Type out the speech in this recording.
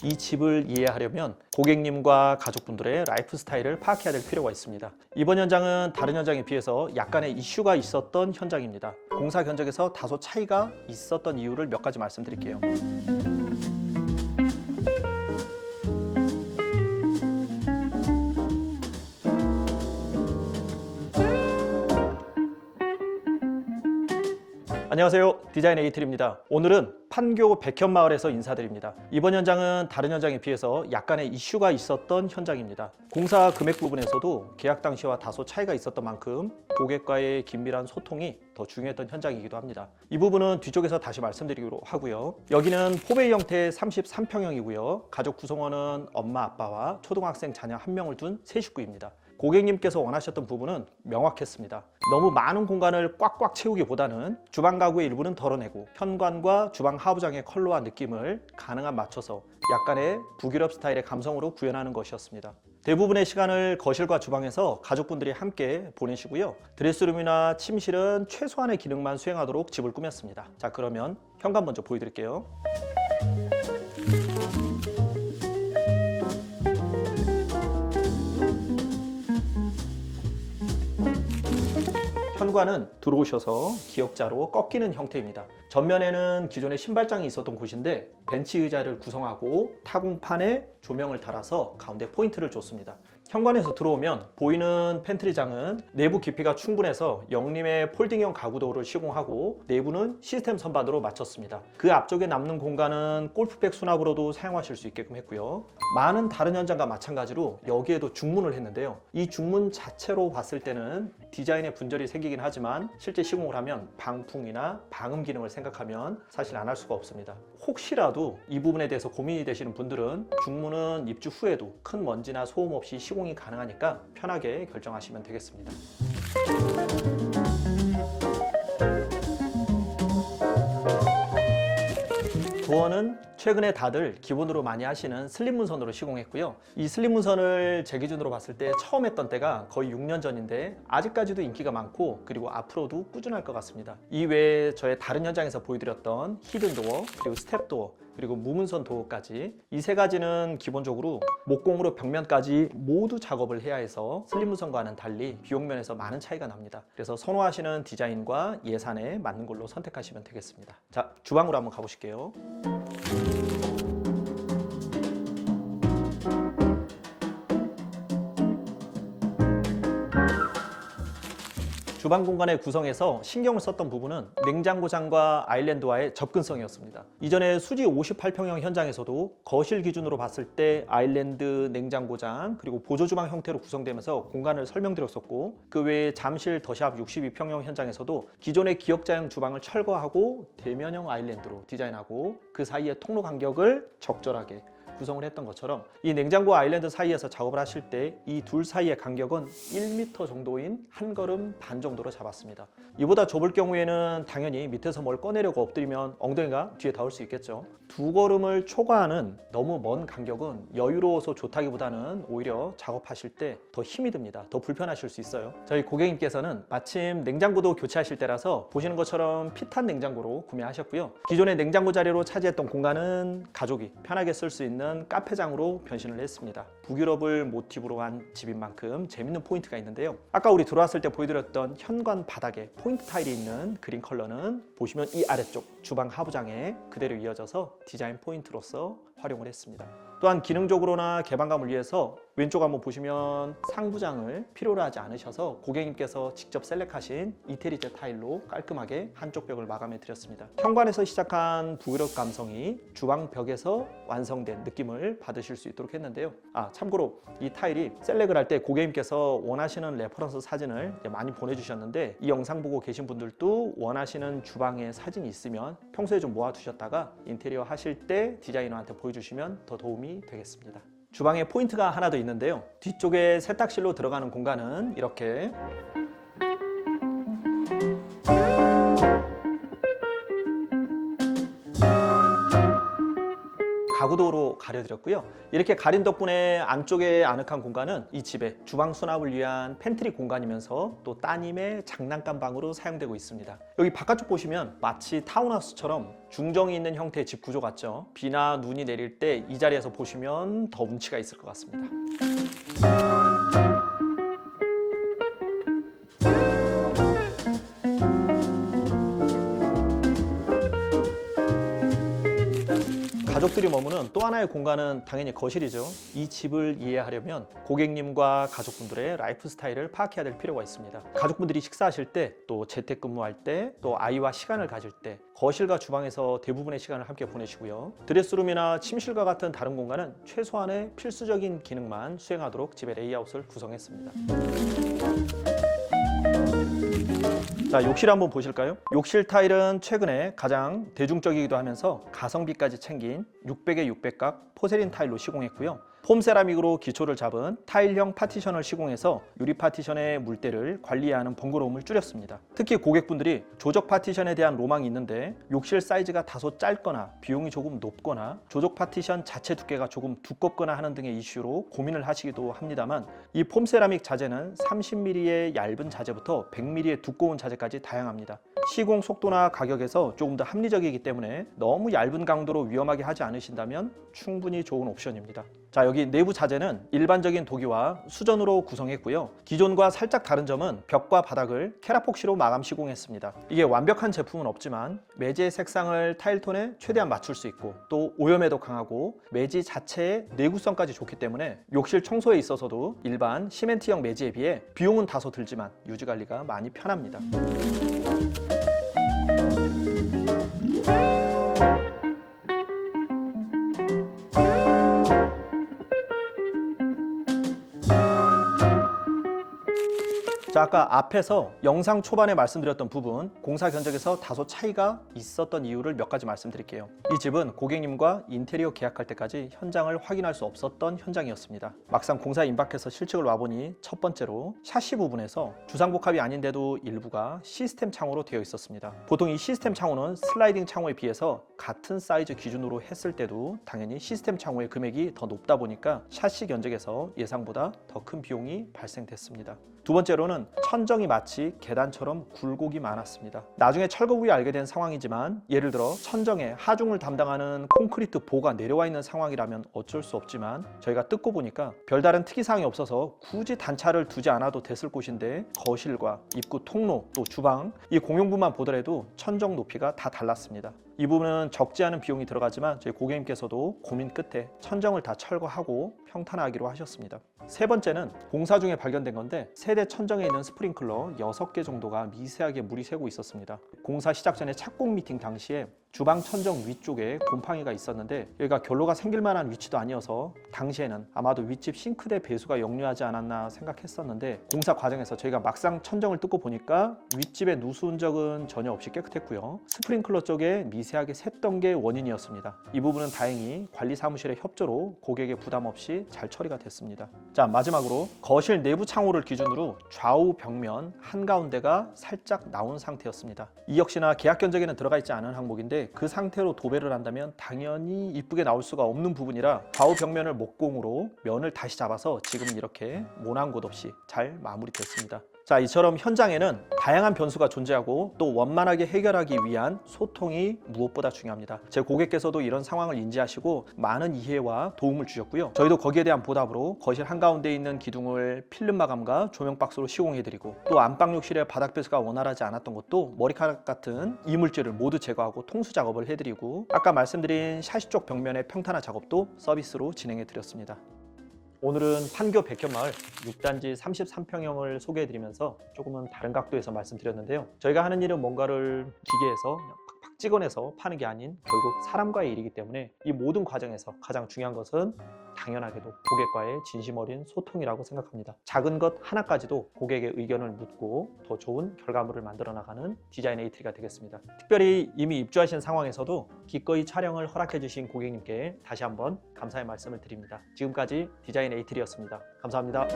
이 집을 이해하려면 고객님과 가족분들의 라이프 스타일을 파악해야 될 필요가 있습니다. 이번 현장은 다른 현장에 비해서 약간의 이슈가 있었던 현장입니다. 공사 견적에서 다소 차이가 있었던 이유를 몇 가지 말씀드릴게요. 안녕하세요, 디자인 에이틀입니다. 오늘은 판교 백현마을에서 인사드립니다. 이번 현장은 다른 현장에 비해서 약간의 이슈가 있었던 현장입니다. 공사 금액 부분에서도 계약 당시와 다소 차이가 있었던 만큼 고객과의 긴밀한 소통이 더 중요했던 현장이기도 합니다. 이 부분은 뒤쪽에서 다시 말씀드리기로 하고요. 여기는 포베이 형태의 33평형이고요. 가족 구성원은 엄마, 아빠와 초등학생 자녀 1명을 둔 세 식구입니다. 고객님께서 원하셨던 부분은 명확했습니다. 너무 많은 공간을 꽉꽉 채우기보다는 주방 가구의 일부는 덜어내고 현관과 주방 하부장의 컬러와 느낌을 가능한 맞춰서 약간의 북유럽 스타일의 감성으로 구현하는 것이었습니다. 대부분의 시간을 거실과 주방에서 가족분들이 함께 보내시고요. 드레스룸이나 침실은 최소한의 기능만 수행하도록 집을 꾸몄습니다. 자, 그러면 현관 먼저 보여드릴게요. 현관은 들어오셔서 기역자로 꺾이는 형태입니다. 전면에는 기존에 신발장이 있었던 곳인데 벤치 의자를 구성하고 타공판에 조명을 달아서 가운데 포인트를 줬습니다. 현관에서 들어오면 보이는 팬트리장은 내부 깊이가 충분해서 영림의 폴딩형 가구도를 시공하고 내부는 시스템 선반으로 마쳤습니다. 그 앞쪽에 남는 공간은 골프백 수납으로도 사용하실 수 있게끔 했고요. 많은 다른 현장과 마찬가지로 여기에도 중문을 했는데요. 이 중문 자체로 봤을 때는 디자인에 분절이 생기긴 하지만 실제 시공을 하면 방풍이나 방음 기능을 생각하면 사실 안 할 수가 없습니다. 혹시라도 이 부분에 대해서 고민이 되시는 분들은 중문은 입주 후에도 큰 먼지나 소음 없이 시공이 가능하니까 편하게 결정하시면 되겠습니다. 도어는 최근에 다들 기본으로 많이 하시는 슬립 문선으로 시공했고요. 이 슬립 문선을 제 기준으로 봤을 때 처음 했던 때가 거의 6년 전인데 아직까지도 인기가 많고 그리고 앞으로도 꾸준할 것 같습니다. 이 외에 저의 다른 현장에서 보여드렸던 히든 도어, 그리고 스텝 도어, 그리고 무문선 도어까지 이 세 가지는 기본적으로 목공으로 벽면까지 모두 작업을 해야 해서 슬립 문선과는 달리 비용면에서 많은 차이가 납니다. 그래서 선호하시는 디자인과 예산에 맞는 걸로 선택하시면 되겠습니다. 자, 주방으로 한번 가보실게요. 주방 공간의 구성에서 신경을 썼던 부분은 냉장고장과 아일랜드와의 접근성이었습니다. 이전에 수지 58평형 현장에서도 거실 기준으로 봤을 때 아일랜드, 냉장고장, 그리고 보조주방 형태로 구성되면서 공간을 설명드렸었고 그 외에 잠실 더샵 62평형 현장에서도 기존의 기역자형 주방을 철거하고 대면형 아일랜드로 디자인하고 그 사이의 통로 간격을 적절하게 구성을 했던 것처럼 이 냉장고 아일랜드 사이에서 작업을 하실 때 이 둘 사이의 간격은 1m 정도인 한 걸음 반 정도로 잡았습니다. 이보다 좁을 경우에는 당연히 밑에서 뭘 꺼내려고 엎드리면 엉덩이가 뒤에 닿을 수 있겠죠. 두 걸음을 초과하는 너무 먼 간격은 여유로워서 좋다기보다는 오히려 작업하실 때 더 힘이 듭니다. 더 불편하실 수 있어요. 저희 고객님께서는 마침 냉장고도 교체하실 때라서 보시는 것처럼 핏한 냉장고로 구매하셨고요. 기존의 냉장고 자리로 차지했던 공간은 가족이 편하게 쓸 수 있는 카페장으로 변신을 했습니다. 북유럽을 모티브로 한 집인 만큼 재밌는 포인트가 있는데요. 아까 우리 들어왔을 때 보여드렸던 현관 바닥에 포인트 타일이 있는 그린 컬러는 보시면 이 아래쪽 주방 하부장에 그대로 이어져서 디자인 포인트로서 활용을 했습니다. 또한 기능적으로나 개방감을 위해서 왼쪽 한번 보시면 상부장을 필요로 하지 않으셔서 고객님께서 직접 셀렉하신 이태리제 타일로 깔끔하게 한쪽 벽을 마감해 드렸습니다. 현관에서 시작한 북유럽 감성이 주방 벽에서 완성된 느낌을 받으실 수 있도록 했는데요. 참고로 이 타일이 셀렉을 할 때 고객님께서 원하시는 레퍼런스 사진을 많이 보내주셨는데 이 영상 보고 계신 분들도 원하시는 주방의 사진이 있으면 평소에 좀 모아두셨다가 인테리어 하실 때 디자이너한테 보여주시면 더 도움이 되겠습니다. 주방에 포인트가 하나 더 있는데요. 뒤쪽에 세탁실로 들어가는 공간은 이렇게 가구도로 가려드렸고요. 이렇게 가린 덕분에 안쪽에 아늑한 공간은 이 집의 주방 수납을 위한 팬트리 공간이면서 또 따님의 장난감 방으로 사용되고 있습니다. 여기 바깥쪽 보시면 마치 타운하우스처럼 중정이 있는 형태의 집 구조 같죠? 비나 눈이 내릴 때 이 자리에서 보시면 더 운치가 있을 것 같습니다. 가족들이 머무는 또 하나의 공간은 당연히 거실이죠. 이 집을 이해하려면 고객님과 가족분들의 라이프 스타일을 파악해야 될 필요가 있습니다. 가족분들이 식사하실 때, 또 재택근무할 때, 또 아이와 시간을 가질 때 거실과 주방에서 대부분의 시간을 함께 보내시고요. 드레스룸이나 침실과 같은 다른 공간은 최소한의 필수적인 기능만 수행하도록 집의 레이아웃을 구성했습니다. 자, 욕실 한번 보실까요? 욕실 타일은 최근에 가장 대중적이기도 하면서 가성비까지 챙긴 600에 600각 포세린 타일로 시공했고요. 폼 세라믹으로 기초를 잡은 타일형 파티션을 시공해서 유리 파티션의 물때를 관리해야 하는 번거로움을 줄였습니다. 특히 고객분들이 조적 파티션에 대한 로망이 있는데 욕실 사이즈가 다소 짧거나 비용이 조금 높거나 조적 파티션 자체 두께가 조금 두껍거나 하는 등의 이슈로 고민을 하시기도 합니다만, 이 폼 세라믹 자재는 30mm의 얇은 자재부터 100mm의 두꺼운 자재까지 다양합니다. 시공 속도나 가격에서 조금 더 합리적이기 때문에 너무 얇은 강도로 위험하게 하지 않으신다면 충분히 좋은 옵션입니다. 자, 여기 내부 자재는 일반적인 도기와 수전으로 구성했고요. 기존과 살짝 다른 점은 벽과 바닥을 캐라폭시로 마감 시공했습니다. 이게 완벽한 제품은 없지만 매지의 색상을 타일톤에 최대한 맞출 수 있고, 또 오염에도 강하고 매지 자체의 내구성까지 좋기 때문에 욕실 청소에 있어서도 일반 시멘트형 매지에 비해 비용은 다소 들지만 유지관리가 많이 편합니다. 자, 아까 앞에서 영상 초반에 말씀드렸던 부분, 공사 견적에서 다소 차이가 있었던 이유를 몇 가지 말씀드릴게요. 이 집은 고객님과 인테리어 계약할 때까지 현장을 확인할 수 없었던 현장이었습니다. 막상 공사에 임박해서 실측을 와보니 첫 번째로 샤시 부분에서 주상복합이 아닌데도 일부가 시스템 창호로 되어 있었습니다. 보통 이 시스템 창호는 슬라이딩 창호에 비해서 같은 사이즈 기준으로 했을 때도 당연히 시스템 창호의 금액이 더 높다 보니까 샤시 견적에서 예상보다 더 큰 비용이 발생됐습니다. 두 번째로는 천정이 마치 계단처럼 굴곡이 많았습니다. 나중에 철거 후에 알게 된 상황이지만, 예를 들어 천정에 하중을 담당하는 콘크리트 보가 내려와 있는 상황이라면 어쩔 수 없지만, 저희가 뜯고 보니까 별다른 특이사항이 없어서 굳이 단차를 두지 않아도 됐을 곳인데 거실과 입구 통로, 또 주방, 이 공용부만 보더라도 천정 높이가 다 달랐습니다. 이 부분은 적지 않은 비용이 들어가지만 저희 고객님께서도 고민 끝에 천정을 다 철거하고 평탄화하기로 하셨습니다. 세 번째는 공사 중에 발견된 건데, 세대 천정에 있는 스프링클러 6개 정도가 미세하게 물이 새고 있었습니다. 공사 시작 전에 착공 미팅 당시에 주방 천정 위쪽에 곰팡이가 있었는데, 여기가 결로가 생길 만한 위치도 아니어서 당시에는 아마도 윗집 싱크대 배수가 역류하지 않았나 생각했었는데, 공사 과정에서 저희가 막상 천정을 뜯고 보니까 윗집에 누수 흔적은 전혀 없이 깨끗했고요. 스프링클러 쪽에 미세하게 샜던 게 원인이었습니다. 이 부분은 다행히 관리사무실의 협조로 고객의 부담 없이 잘 처리가 됐습니다. 자, 마지막으로 거실 내부 창호를 기준으로 좌우 벽면 한가운데가 살짝 나온 상태였습니다. 이 역시나 계약 견적에는 들어가 있지 않은 항목인데, 그 상태로 도배를 한다면 당연히 이쁘게 나올 수가 없는 부분이라 좌우 벽면을 목공으로 면을 다시 잡아서 지금은 이렇게 모난 곳 없이 잘 마무리됐습니다. 자, 이처럼 현장에는 다양한 변수가 존재하고 또 원만하게 해결하기 위한 소통이 무엇보다 중요합니다. 제 고객께서도 이런 상황을 인지하시고 많은 이해와 도움을 주셨고요. 저희도 거기에 대한 보답으로 거실 한가운데 있는 기둥을 필름 마감과 조명 박스로 시공해드리고, 또 안방 욕실의 바닥 배수가 원활하지 않았던 것도 머리카락 같은 이물질을 모두 제거하고 통수 작업을 해드리고, 아까 말씀드린 샤시 쪽 벽면의 평탄화 작업도 서비스로 진행해드렸습니다. 오늘은 판교 백현마을 6단지 33평형을 소개해드리면서 조금은 다른 각도에서 말씀드렸는데요. 저희가 하는 일은 뭔가를 기계에서 팍팍 찍어내서 파는 게 아닌 결국 사람과의 일이기 때문에 이 모든 과정에서 가장 중요한 것은 당연하게도 고객과의 진심 어린 소통이라고 생각합니다. 작은 것 하나까지도 고객의 의견을 묻고 더 좋은 결과물을 만들어 나가는 디자인 에이트리가 되겠습니다. 특별히 이미 입주하신 상황에서도 기꺼이 촬영을 허락해 주신 고객님께 다시 한번 감사의 말씀을 드립니다. 지금까지 디자인 에이트리였습니다. 감사합니다.